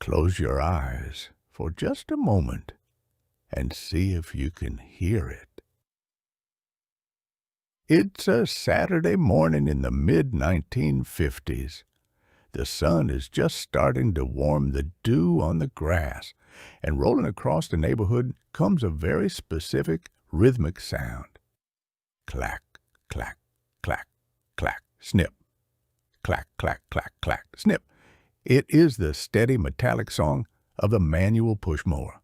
Close your eyes for just a moment and see if you can hear it. It's a Saturday morning in the mid-1950s. The sun is just starting to warm the dew on the grass, and rolling across the neighborhood comes a very specific rhythmic sound. Clack, clack, clack, clack, snip. Clack, clack, clack, clack, snip. It is the steady metallic song of the manual push mower.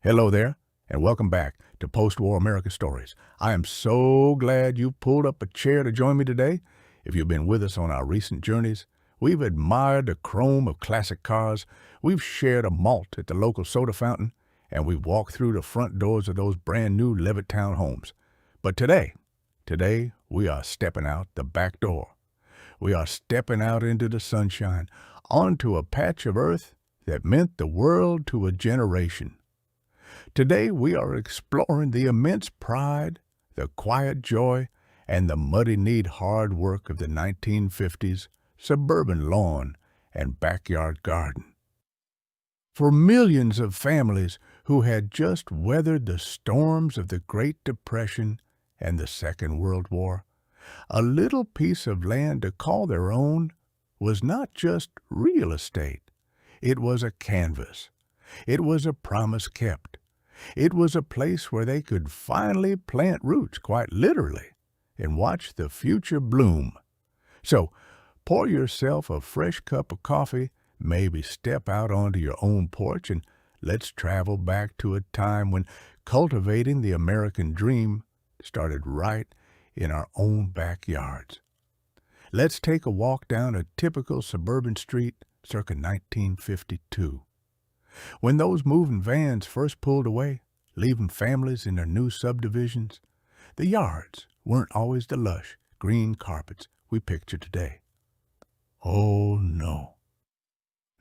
Hello there, and welcome back to Post-War America Stories. I am so glad you pulled up a chair to join me today. If you've been with us on our recent journeys, we've admired the chrome of classic cars, we've shared a malt at the local soda fountain, and we've walked through the front doors of those brand new Levittown homes. But today we are stepping out the back door. We are stepping out into the sunshine, onto a patch of earth that meant the world to a generation. Today we are exploring the immense pride, the quiet joy, and the muddy-kneed hard work of the 1950s suburban lawn and backyard garden. For millions of families who had just weathered the storms of the Great Depression and the Second World War, a little piece of land to call their own was not just real estate. It was a canvas. It was a promise kept. It was a place where they could finally plant roots, quite literally, and watch the future bloom. So, pour yourself a fresh cup of coffee, maybe step out onto your own porch, and let's travel back to a time when cultivating the American dream started right in our own backyards. Let's take a walk down a typical suburban street circa 1952. When those moving vans first pulled away, leaving families in their new subdivisions, the yards weren't always the lush, green carpets we picture today. Oh, no.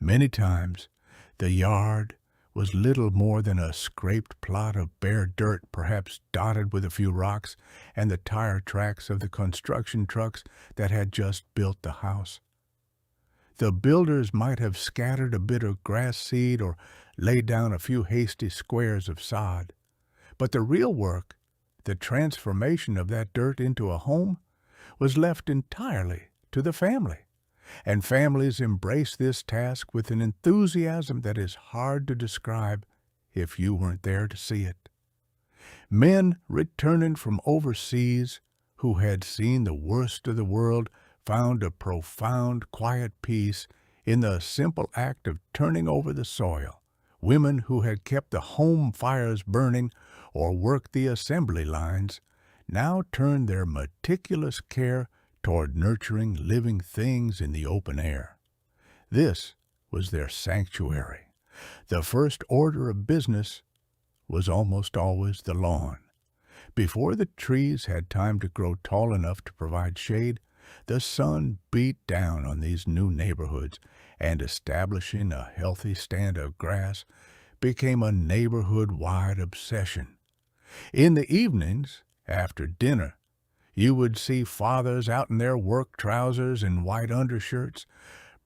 Many times, the yard was little more than a scraped plot of bare dirt, perhaps dotted with a few rocks and the tire tracks of the construction trucks that had just built the house. The builders might have scattered a bit of grass seed or laid down a few hasty squares of sod. But the real work, the transformation of that dirt into a home, was left entirely to the family. And families embrace this task with an enthusiasm that is hard to describe if you weren't there to see it. Men returning from overseas who had seen the worst of the world found a profound, quiet peace in the simple act of turning over the soil. Women who had kept the home fires burning or worked the assembly lines now turned their meticulous care toward nurturing living things in the open air. This was their sanctuary. The first order of business was almost always the lawn. Before the trees had time to grow tall enough to provide shade, the sun beat down on these new neighborhoods, and establishing a healthy stand of grass became a neighborhood-wide obsession. In the evenings, after dinner, you would see fathers out in their work trousers and white undershirts,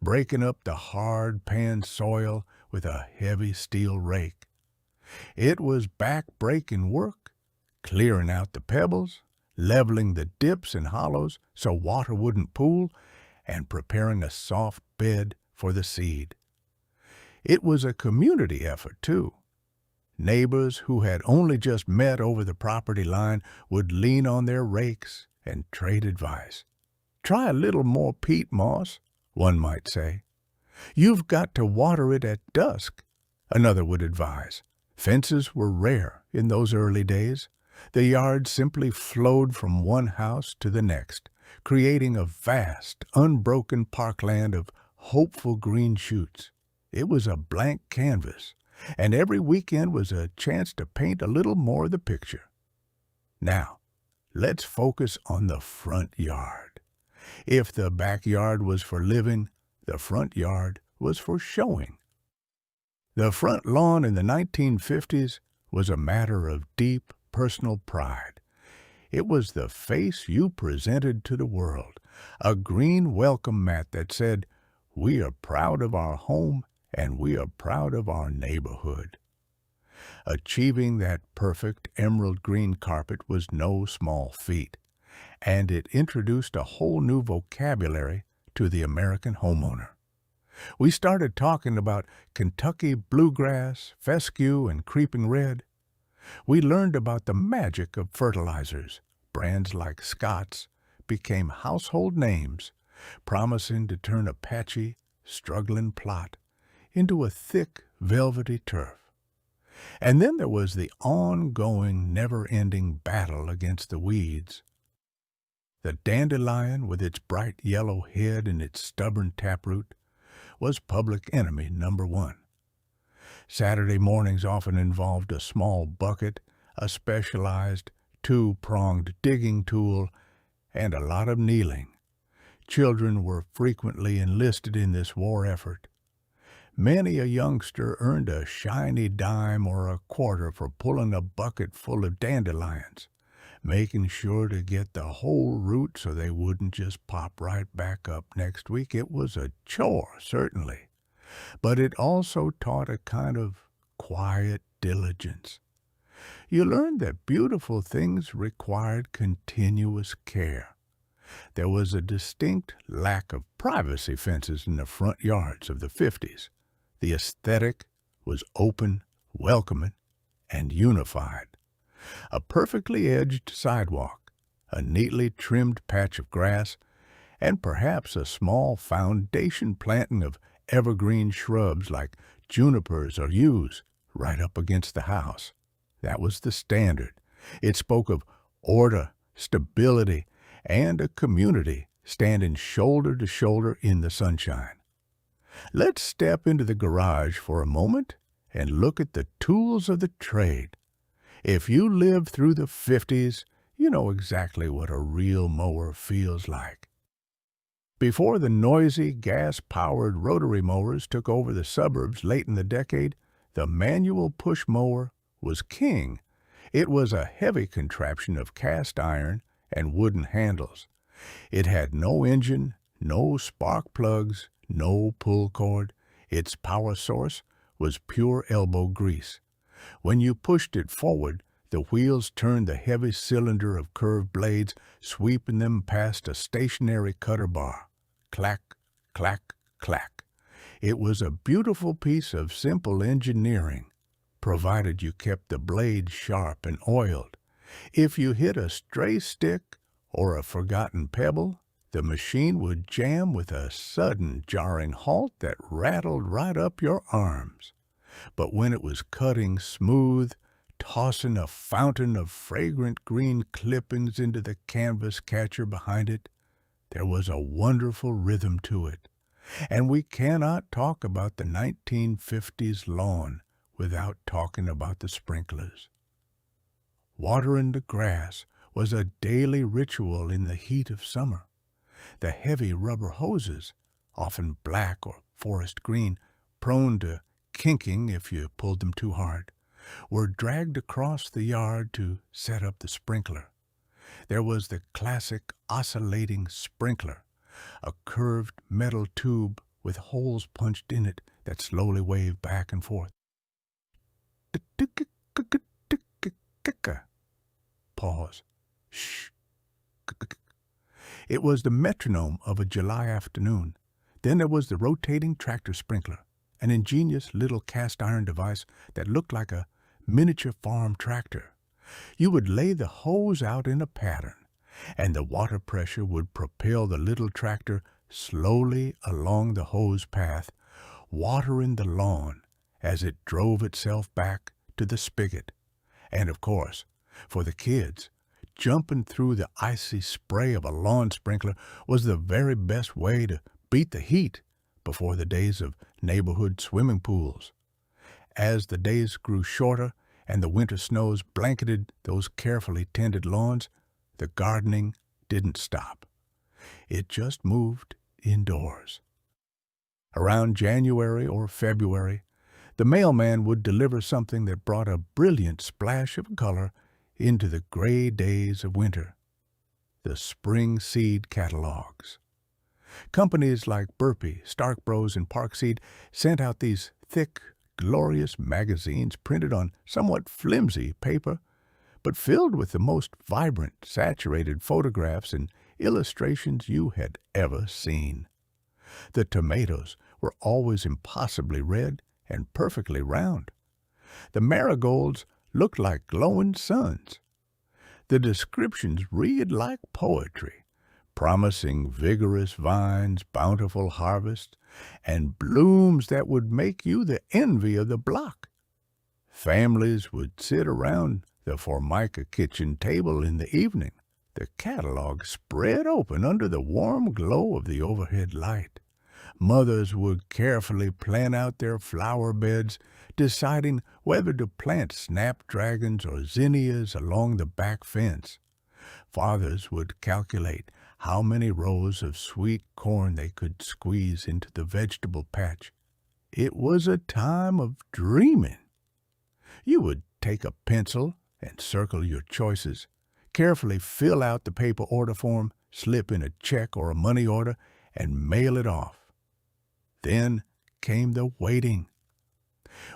breaking up the hard pan soil with a heavy steel rake. It was back-breaking work, clearing out the pebbles, leveling the dips and hollows so water wouldn't pool, and preparing a soft bed for the seed. It was a community effort, too. Neighbors who had only just met over the property line would lean on their rakes and trade advice. Try a little more peat moss, one might say. You've got to water it at dusk, another would advise. Fences were rare in those early days. The yard simply flowed from one house to the next, creating a vast, unbroken parkland of hopeful green shoots. It was a blank canvas, and every weekend was a chance to paint a little more of the picture. Now, let's focus on the front yard. If the backyard was for living, the front yard was for showing. The front lawn in the 1950s was a matter of deep personal pride. It was the face you presented to the world, a green welcome mat that said, We are proud of our home, and we are proud of our neighborhood. Achieving that perfect emerald green carpet was no small feat, and it introduced a whole new vocabulary to the American homeowner. We started talking about Kentucky bluegrass, fescue, and creeping red. We learned about the magic of fertilizers. Brands like Scott's became household names, promising to turn a patchy, struggling plot into a thick, velvety turf. And then there was the ongoing, never-ending battle against the weeds. The dandelion, with its bright yellow head and its stubborn taproot, was public enemy number one. Saturday mornings often involved a small bucket, a specialized two-pronged digging tool, and a lot of kneeling. Children were frequently enlisted in this war effort. Many a youngster earned a shiny dime or a quarter for pulling a bucket full of dandelions, making sure to get the whole root so they wouldn't just pop right back up next week. It was a chore, certainly, but it also taught a kind of quiet diligence. You learned that beautiful things required continuous care. There was a distinct lack of privacy fences in the front yards of the 50s. The aesthetic was open, welcoming, and unified. A perfectly edged sidewalk, a neatly trimmed patch of grass, and perhaps a small foundation planting of evergreen shrubs like junipers or yews right up against the house. That was the standard. It spoke of order, stability, and a community standing shoulder to shoulder in the sunshine. Let's step into the garage for a moment and look at the tools of the trade. If you lived through the 50s, you know exactly what a real mower feels like. Before the noisy, gas-powered rotary mowers took over the suburbs late in the decade, the manual push mower was king. It was a heavy contraption of cast iron and wooden handles. It had no engine, no spark plugs, no pull cord. Its power source was pure elbow grease. When you pushed it forward, the wheels turned the heavy cylinder of curved blades, sweeping them past a stationary cutter bar. Clack, clack, clack. It was a beautiful piece of simple engineering, provided you kept the blade sharp and oiled. If you hit a stray stick or a forgotten pebble, the machine would jam with a sudden jarring halt that rattled right up your arms. But when it was cutting smooth, tossing a fountain of fragrant green clippings into the canvas catcher behind it, there was a wonderful rhythm to it. And we cannot talk about the 1950s lawn without talking about the sprinklers. Watering the grass was a daily ritual in the heat of summer. The heavy rubber hoses, often black or forest green, prone to kinking if you pulled them too hard, were dragged across the yard to set up the sprinkler. There was the classic oscillating sprinkler, a curved metal tube with holes punched in it that slowly waved back and forth. Pause. Shh. It was the metronome of a July afternoon. Then there was the rotating tractor sprinkler, an ingenious little cast-iron device that looked like a miniature farm tractor. You would lay the hose out in a pattern, and the water pressure would propel the little tractor slowly along the hose path, watering the lawn as it drove itself back to the spigot. And of course, for the kids, jumping through the icy spray of a lawn sprinkler was the very best way to beat the heat before the days of neighborhood swimming pools. As the days grew shorter and the winter snows blanketed those carefully tended lawns, the gardening didn't stop. It just moved indoors. Around January or February, the mailman would deliver something that brought a brilliant splash of color into the gray days of winter: the spring seed catalogs. Companies like Burpee, Stark Bros, and Parkseed sent out these thick, glorious magazines printed on somewhat flimsy paper, but filled with the most vibrant, saturated photographs and illustrations you had ever seen. The tomatoes were always impossibly red and perfectly round. The marigolds looked like glowing suns. The descriptions read like poetry, promising vigorous vines, bountiful harvests, and blooms that would make you the envy of the block. Families would sit around the Formica kitchen table in the evening, the catalog spread open under the warm glow of the overhead light. Mothers would carefully plan out their flower beds, deciding whether to plant snapdragons or zinnias along the back fence. Fathers would calculate how many rows of sweet corn they could squeeze into the vegetable patch. It was a time of dreaming. You would take a pencil and circle your choices, carefully fill out the paper order form, slip in a check or a money order, and mail it off. Then came the waiting.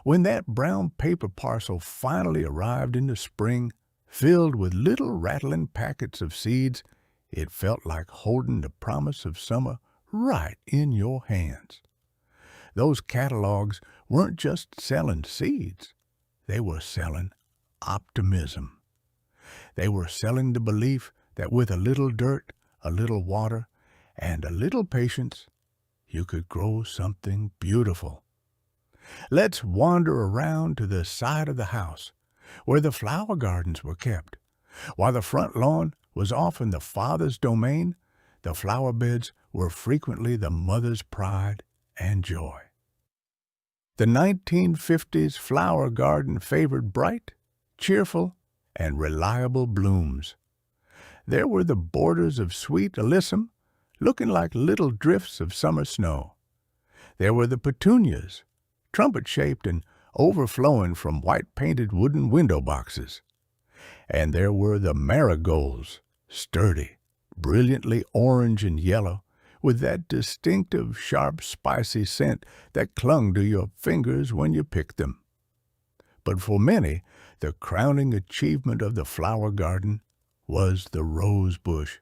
When that brown paper parcel finally arrived in the spring, filled with little rattling packets of seeds, it felt like holding the promise of summer right in your hands. Those catalogs weren't just selling seeds. They were selling optimism. They were selling the belief that with a little dirt, a little water, and a little patience, you could grow something beautiful. Let's wander around to the side of the house, where the flower gardens were kept. While the front lawn was often the father's domain, the flower beds were frequently the mother's pride and joy. The 1950s flower garden favored bright, cheerful, and reliable blooms. There were the borders of sweet alyssum, looking like little drifts of summer snow. There were the petunias, trumpet-shaped and overflowing from white-painted wooden window boxes. And there were the marigolds, sturdy, brilliantly orange and yellow, with that distinctive, sharp, spicy scent that clung to your fingers when you picked them. But for many, the crowning achievement of the flower garden was the rose bush.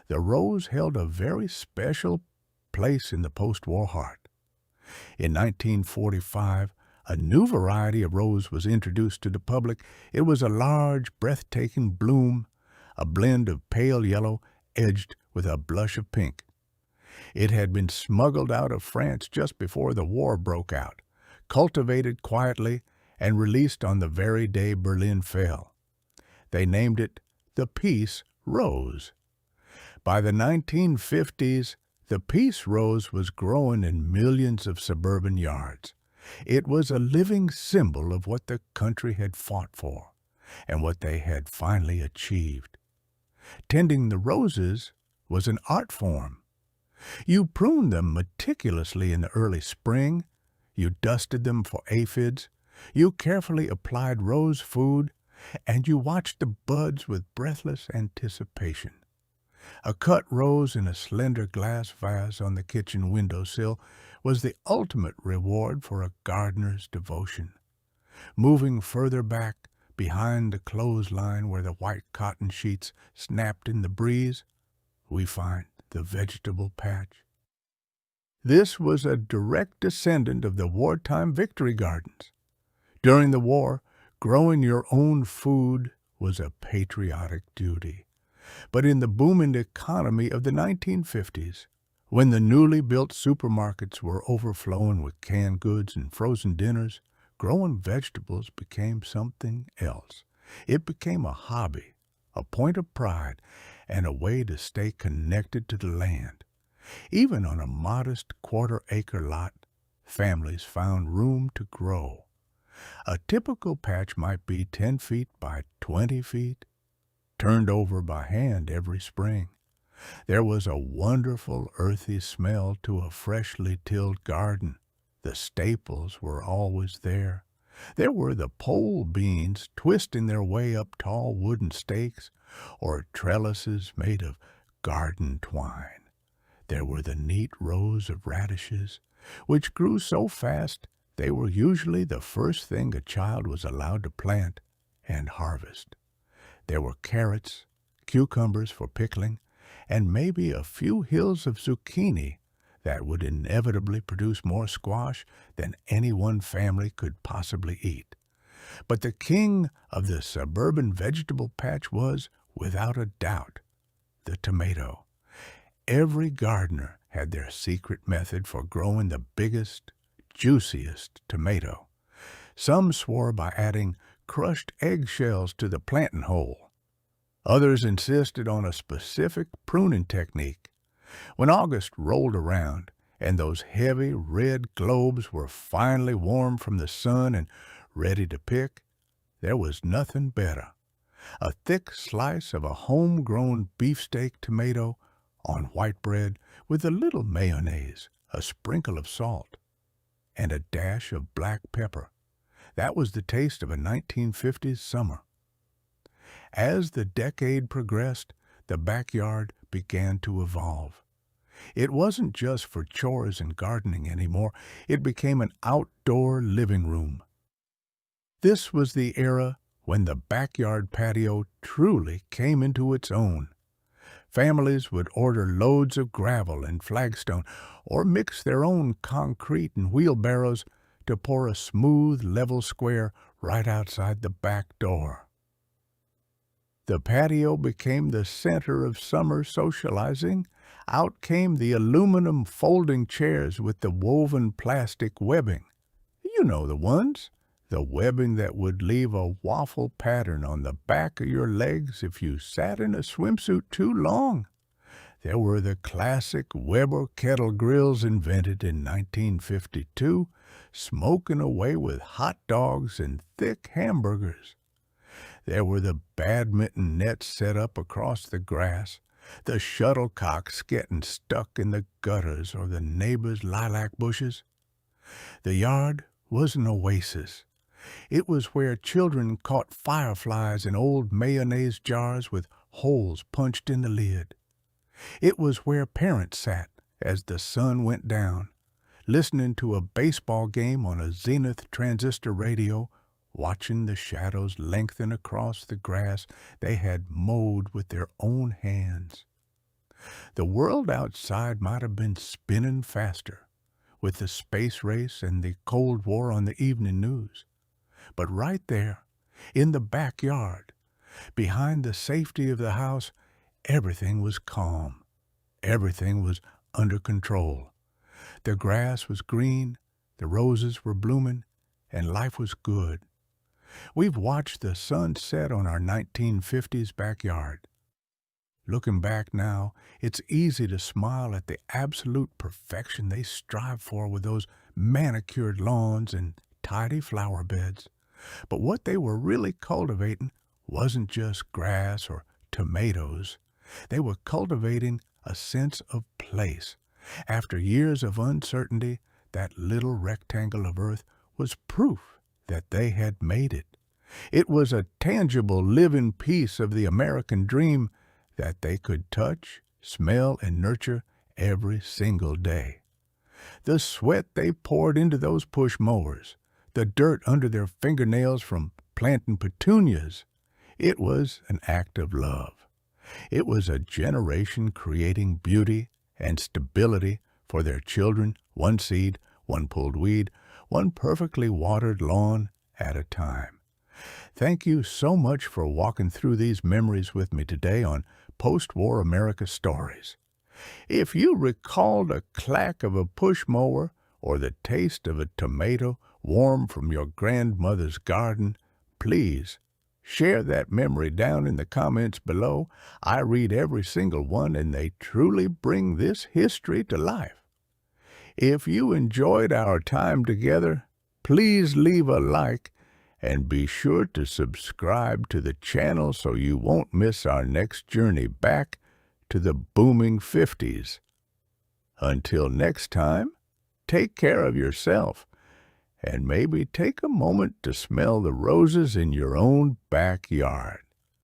The rose held a very special place in the post-war heart. In 1945, a new variety of rose was introduced to the public. It was a large, breathtaking bloom, a blend of pale yellow edged with a blush of pink. It had been smuggled out of France just before the war broke out, cultivated quietly, and released on the very day Berlin fell. They named it the Peace Rose. By the 1950s, the Peace Rose was growing in millions of suburban yards. It was a living symbol of what the country had fought for and what they had finally achieved. Tending the roses was an art form. You pruned them meticulously in the early spring, you dusted them for aphids, you carefully applied rose food, and you watched the buds with breathless anticipation. A cut rose in a slender glass vase on the kitchen windowsill was the ultimate reward for a gardener's devotion. Moving further back, behind the clothesline where the white cotton sheets snapped in the breeze, we find the vegetable patch. This was a direct descendant of the wartime victory gardens. During the war, growing your own food was a patriotic duty. But in the booming economy of the 1950s, when the newly built supermarkets were overflowing with canned goods and frozen dinners, growing vegetables became something else. It became a hobby, a point of pride, and a way to stay connected to the land. Even on a modest quarter-acre lot, families found room to grow. A typical patch might be 10 feet by 20 feet, turned over by hand every spring. There was a wonderful earthy smell to a freshly tilled garden. The staples were always there. There were the pole beans twisting their way up tall wooden stakes, or trellises made of garden twine. There were the neat rows of radishes, which grew so fast they were usually the first thing a child was allowed to plant and harvest. There were carrots, cucumbers for pickling, and maybe a few hills of zucchini that would inevitably produce more squash than any one family could possibly eat. But the king of the suburban vegetable patch was, without a doubt, the tomato. Every gardener had their secret method for growing the biggest, juiciest tomato. Some swore by adding crushed eggshells to the planting hole. Others insisted on a specific pruning technique. When August rolled around and those heavy red globes were finally warm from the sun and ready to pick, there was nothing better. A thick slice of a homegrown beefsteak tomato on white bread with a little mayonnaise, a sprinkle of salt, and a dash of black pepper. That was the taste of a 1950s summer. As the decade progressed, the backyard began to evolve. It wasn't just for chores and gardening anymore. It became an outdoor living room. This was the era when the backyard patio truly came into its own. Families would order loads of gravel and flagstone or mix their own concrete and wheelbarrows to pour a smooth, level square right outside the back door. The patio became the center of summer socializing. Out came the aluminum folding chairs with the woven plastic webbing. You know the ones. The webbing that would leave a waffle pattern on the back of your legs if you sat in a swimsuit too long. There were the classic Weber kettle grills invented in 1952, smoking away with hot dogs and thick hamburgers. There were the badminton nets set up across the grass, the shuttlecocks getting stuck in the gutters or the neighbors' lilac bushes. The yard was an oasis. It was where children caught fireflies in old mayonnaise jars with holes punched in the lid. It was where parents sat as the sun went down, listening to a baseball game on a Zenith transistor radio, watching the shadows lengthen across the grass they had mowed with their own hands. The world outside might have been spinning faster, with the space race and the Cold War on the evening news. But right there, in the backyard, behind the safety of the house, everything was calm. Everything was under control. The grass was green, the roses were blooming, and life was good. We've watched the sun set on our 1950s backyard. Looking back now, it's easy to smile at the absolute perfection they strive for with those manicured lawns and tidy flower beds. But what they were really cultivating wasn't just grass or tomatoes. They were cultivating a sense of place. After years of uncertainty, that little rectangle of earth was proof that they had made it. It was a tangible, living piece of the American dream that they could touch, smell, and nurture every single day. The sweat they poured into those push mowers, the dirt under their fingernails from planting petunias, it was an act of love. It was a generation creating beauty and stability for their children, one seed, one pulled weed, one perfectly watered lawn at a time. Thank you so much for walking through these memories with me today on Post-War America Stories. If you recalled a clack of a push mower or the taste of a tomato warm from your grandmother's garden, please share that memory down in the comments below. I read every single one, and they truly bring this history to life. If you enjoyed our time together, please leave a like and be sure to subscribe to the channel so you won't miss our next journey back to the booming 50s. Until next time, take care of yourself and maybe take a moment to smell the roses in your own backyard.